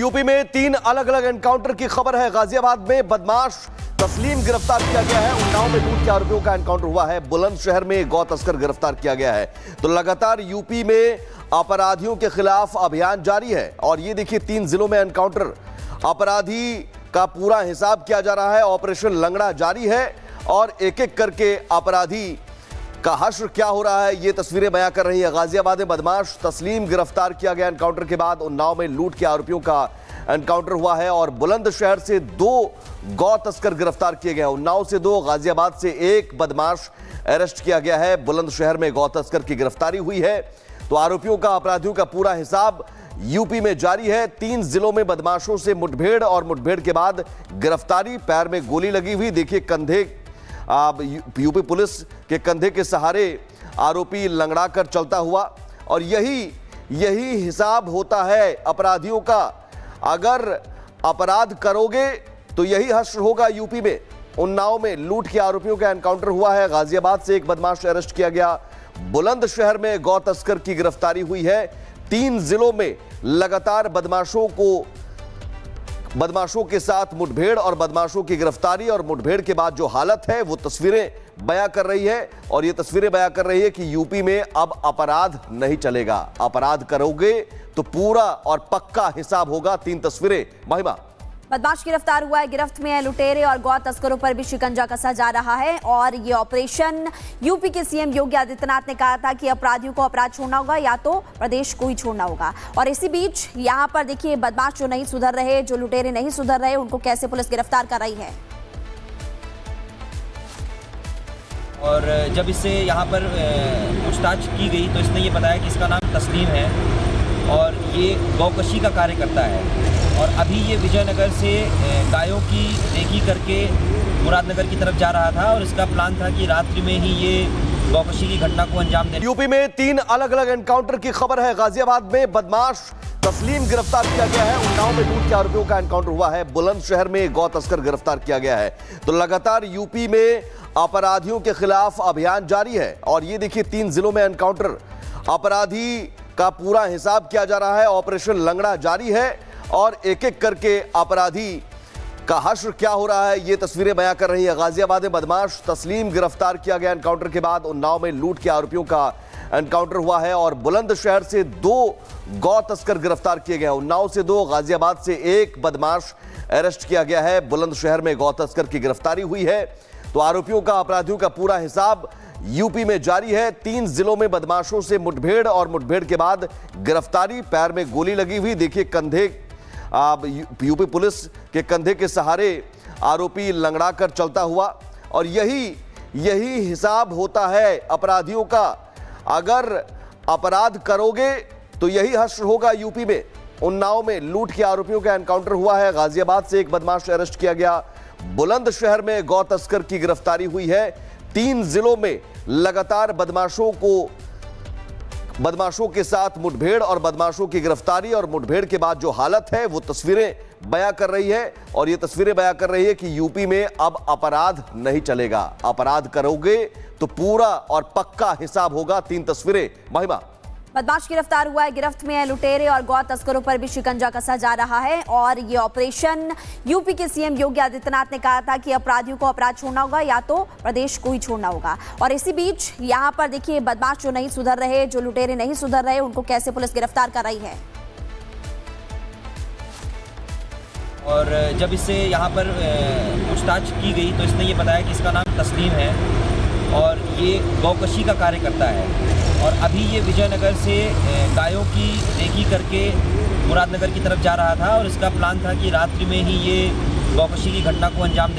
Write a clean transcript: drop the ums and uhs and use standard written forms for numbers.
UP में 3 अलग अलग एनकाउंटर की खबर है। गाजियाबाद में बदमाश तस्लीम गिरफ्तार किया गया है। उन्नाव में लूट के आरोपियों का एनकाउंटर हुआ है। बुलंदशहर में गौ तस्कर गिरफ्तार किया गया है। तो लगातार यूपी में अपराधियों के खिलाफ अभियान जारी है और ये देखिए 3 जिलों में एनकाउंटर। अपराधी का पूरा हिसाब किया जा रहा है। ऑपरेशन लंगड़ा जारी है और एक एक करके अपराधी का हश्र क्या हो रहा है ये तस्वीरें बयां कर रही है। गाजियाबाद में बदमाश तस्लीम गिरफ्तार किया गया एनकाउंटर के बाद। उन्नाव में लूट के आरोपियों का एनकाउंटर हुआ है और बुलंदशहर से 2 गौ तस्कर गिरफ्तार किए गए। उन्नाव से 2, गाजियाबाद से 1 बदमाश अरेस्ट किया गया है। बुलंदशहर में गौ तस्कर की गिरफ्तारी हुई है। तो आरोपियों का, अपराधियों का पूरा हिसाब यूपी में जारी है। 3 जिलों में बदमाशों से मुठभेड़ और मुठभेड़ के बाद गिरफ्तारी। पैर में गोली लगी हुई, देखिए कंधे, यूपी पुलिस के कंधे के सहारे आरोपी लंगड़ा कर चलता हुआ। और यही हिसाब होता है अपराधियों का। अगर अपराध करोगे तो यही हश्र होगा यूपी में। उन्नाव में लूट के आरोपियों का एनकाउंटर हुआ है। गाजियाबाद से 1 बदमाश अरेस्ट किया गया। बुलंदशहर में गौ तस्कर की गिरफ्तारी हुई है। 3 जिलों में लगातार बदमाशों के साथ मुठभेड़ और बदमाशों की गिरफ्तारी और मुठभेड़ के बाद जो हालत है वो तस्वीरें बयां कर रही है। और ये तस्वीरें बयां कर रही है कि यूपी में अब अपराध नहीं चलेगा। अपराध करोगे तो पूरा और पक्का हिसाब होगा। 3 तस्वीरें। महिमा, बदमाश गिरफ्तार हुआ है। गिरफ्त में लुटेरे और गौ तस्करों पर भी शिकंजा कसा जा रहा है। और ये ऑपरेशन यूपी के सीएम योगी आदित्यनाथ ने कहा था कि अपराधियों को अपराध छोड़ना होगा या तो प्रदेश को ही छोड़ना होगा। और इसी बीच यहाँ पर देखिए बदमाश जो नहीं सुधर रहे, जो लुटेरे नहीं सुधर रहे, उनको कैसे पुलिस गिरफ्तार कर रही है। और जब इससे यहाँ पर पूछताछ की गई तो इसने ये बताया कि इसका नाम तस्लीम है और ये गौकशी का कार्य करता है। और अभी ये विजयनगर से गायों की रेकी करके मुरादनगर की तरफ जा रहा था और इसका प्लान था कि रात्रि में ही ये गौकशी की घटना को अंजाम दे। यूपी में 3 अलग अलग एनकाउंटर की खबर है। गाजियाबाद में बदमाश तस्लीम गिरफ्तार किया गया है। उन्नाव में लूट के आरोपियों का एनकाउंटर हुआ है। बुलंदशहर में गौ तस्कर गिरफ्तार किया गया है। तो लगातार यूपी में अपराधियों के खिलाफ अभियान जारी है और ये देखिए 3 जिलों में एनकाउंटर। अपराधी का पूरा हिसाब किया जा रहा है। ऑपरेशन लंगड़ा जारी है और एक एक करके अपराधी का हश्र क्या हो रहा है ये तस्वीरें बयां कर रही है। गाजियाबाद में बदमाश तस्लीम गिरफ्तार किया गया एनकाउंटर के बाद। उन्नाव में लूट के आरोपियों का एनकाउंटर हुआ है और बुलंदशहर से 2 गौ तस्कर गिरफ्तार किए गए। उन्नाव से 2, गाजियाबाद से 1 बदमाश अरेस्ट किया गया है। बुलंदशहर में गौ तस्कर की गिरफ्तारी हुई है। तो आरोपियों का, अपराधियों का पूरा हिसाब यूपी में जारी है। 3 जिलों में बदमाशों से मुठभेड़ और मुठभेड़ के बाद गिरफ्तारी। पैर में गोली लगी हुई, देखिए कंधे, यूपी पुलिस के कंधे के सहारे आरोपी लंगड़ा कर चलता हुआ। और यही हिसाब होता है अपराधियों का। अगर अपराध करोगे तो यही हश्र होगा यूपी में। उन्नाव में लूट के आरोपियों का एनकाउंटर हुआ है। गाजियाबाद से 1 बदमाश अरेस्ट किया गया। बुलंदशहर में गौ तस्कर की गिरफ्तारी हुई है। 3 जिलों में लगातार बदमाशों के साथ मुठभेड़ और बदमाशों की गिरफ्तारी और मुठभेड़ के बाद जो हालत है वो तस्वीरें बयां कर रही है। और ये तस्वीरें बयां कर रही है कि यूपी में अब अपराध नहीं चलेगा। अपराध करोगे तो पूरा और पक्का हिसाब होगा। 3 तस्वीरें। महिमा, बदमाश गिरफ्तार हुआ है। गिरफ्त में लुटेरे और गौ तस्करों पर भी शिकंजा कसा जा रहा है। और ये ऑपरेशन यूपी के सीएम योगी आदित्यनाथ ने कहा था कि अपराधियों को अपराध छोड़ना होगा या तो प्रदेश को ही छोड़ना होगा। और इसी बीच यहाँ पर देखिए बदमाश जो नहीं सुधर रहे, जो लुटेरे नहीं सुधर रहे, उनको कैसे पुलिस गिरफ्तार कर रही है। और जब इससे यहाँ पर पूछताछ की गई तो इसने ये बताया कि इसका नाम तस्लीम है और ये गौकशी का कार्य करता है। और अभी ये विजयनगर से गायों की रेकी करके मुरादनगर की तरफ जा रहा था और इसका प्लान था कि रात्रि में ही ये गौकशी की घटना को अंजाम देने